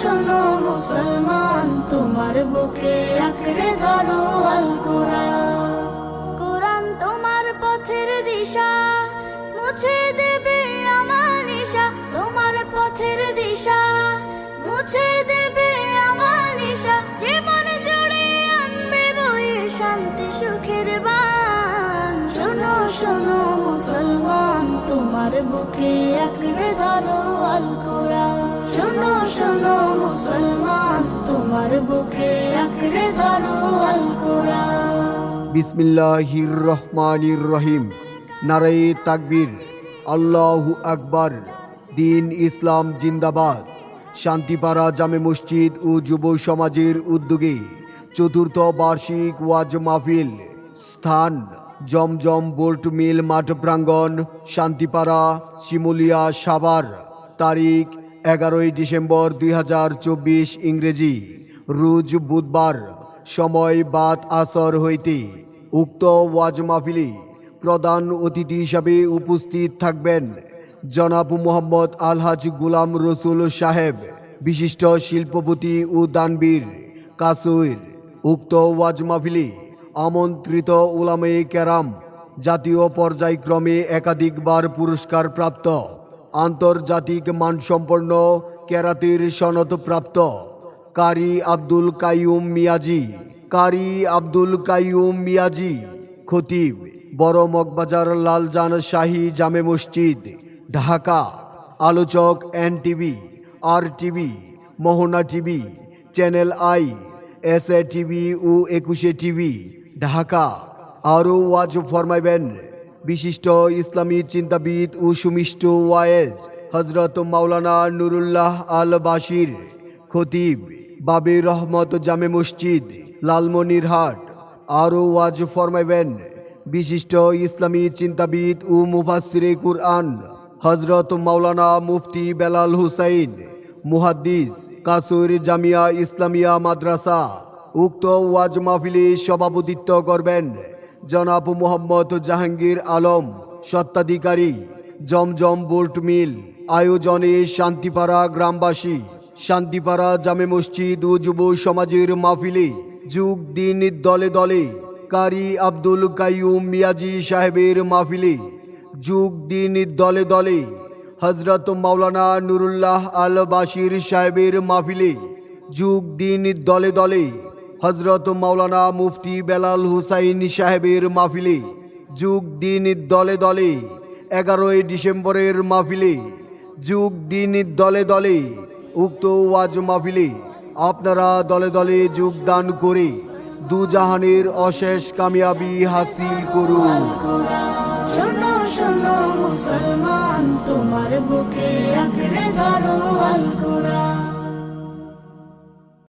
শোনো মুসলমান, তোমার বুকে আঁকড়ে ধরো আল কোরআন। কোরআন তোমার পথের দিশা, মুছে দেবে আমার নিশা। তোমার পথের দিশা, মুছে দেবে আমার নিশা। জীবন জুড়ে আনবে বয়ে শান্তি সুখের বান। শোনো শোনো মুসলমান, তোমার বুকে আঁকড়ে ধরো আল কোরআন। শোনো শোনো মুসলমান, তোমার বুকে আঁকড়ে ধরো আল কোরআন। বিসমিল্লাহির রহমানির রহিম। নারায়ে তাকবীর, আল্লাহু আকবার। দিন ইসলাম জিন্দাবাদ। শান্তিপাড়া জামে মসজিদ ও যুব সমাজের উদ্যোগে চতুর্থ বার্ষিক ওয়াজ মাহফিল। স্থান জমজম বোল্ট মিল মাঠ প্রাঙ্গণ, শান্তিপাড়া, শিমুলিয়া, সাভার। তারিখ 11 ডিসেম্বর 2024 ইংরেজি, রোজ বুধবার। সময় বাদ আসর হইতে। উক্ত ওয়াজ মাহফিলে প্রধান অতিথি হিসাবে উপস্থিত থাকবেন জনাব মোহাম্মদ আলহাজ গুলাম রসুল সাহেব, বিশিষ্ট শিল্পপতি ও দানবীর কাসুর। উক্ত ওয়াজ মাহফিলে আমন্ত্রিত উলামায়ে কেরাম, জাতীয় পর্যায়ক্রমে একাধিকবার পুরস্কার প্রাপ্ত, আন্তর্জাতিক মানসম্পন্ন কেরাতের সনদপ্রাপ্ত কারি আব্দুল কাইয়ুম মিয়াজি, কারি আব্দুল কাইয়ুম মিয়াজি খতিব, বড় মগবাজার লালজান শাহী জামে মসজিদ, ঢাকা। আলোচক NTV, RTV, Mohona TV, channel I, SA TV ও 21 টিভি, ঢাকা। আরও ওয়াজ ফরমাইবেন বিশিষ্ট ইসলামী চিন্তাবিদ ও সুমিষ্ট ওয়ায়েজ হজরত মাওলানা নুরুল্লাহ আল বাশির, খতিব, বাবে রহমত জামে মসজিদ, লালমনিরহাট। আরও ওয়াজ ফরমাইবেন বিশিষ্ট ইসলামী চিন্তাবিদ ও মুফাসসিরে কুরআন হজরত মাওলানা মুফতি বেলাল হুসাইন, মুহাদ্দিস, কাসুর জামিয়া ইসলামিয়া মাদ্রাসা। উক্ত ওয়াজ মাহফিলে সভাপতিত্ব করবেন জনাব মোহাম্মদ জাহাঙ্গীর আলম, স্বত্বাধিকারী, জমজম বোল্ট মিল। আয়োজনে শান্তিপাড়া গ্রামবাসী, শান্তিপাড়া জামে মসজিদ ও যুব সমাজের মাহফিলে যুগ দিন দলে দলে। কারি আব্দুল কাইয়ুম মিয়াজি সাহেবের মাহফিলে যুগ দিন দলে দলে। হজরত মাওলানা নুরুল্লাহ আল বাশির সাহেবের মাহফিলে যুগ দিন দলে দলে। হজরত মাওলানা মুফতি বেলাল হুসাইন সাহেবের মাহফিলে যুগ দিন দলে দলে। 11 ডিসেম্বরের মাহফিলে যুগ দিন দলে দলে। উক্ত ওয়াজ মাহফিলে আপনারা দলে দলে যোগদান করে দুজাহানের অশেষ কামিয়াবি হাসিল করুন। শোনো শোনো মুসলমান, তোমার বুকে আঁকড়ে ধরো আল কোরআন।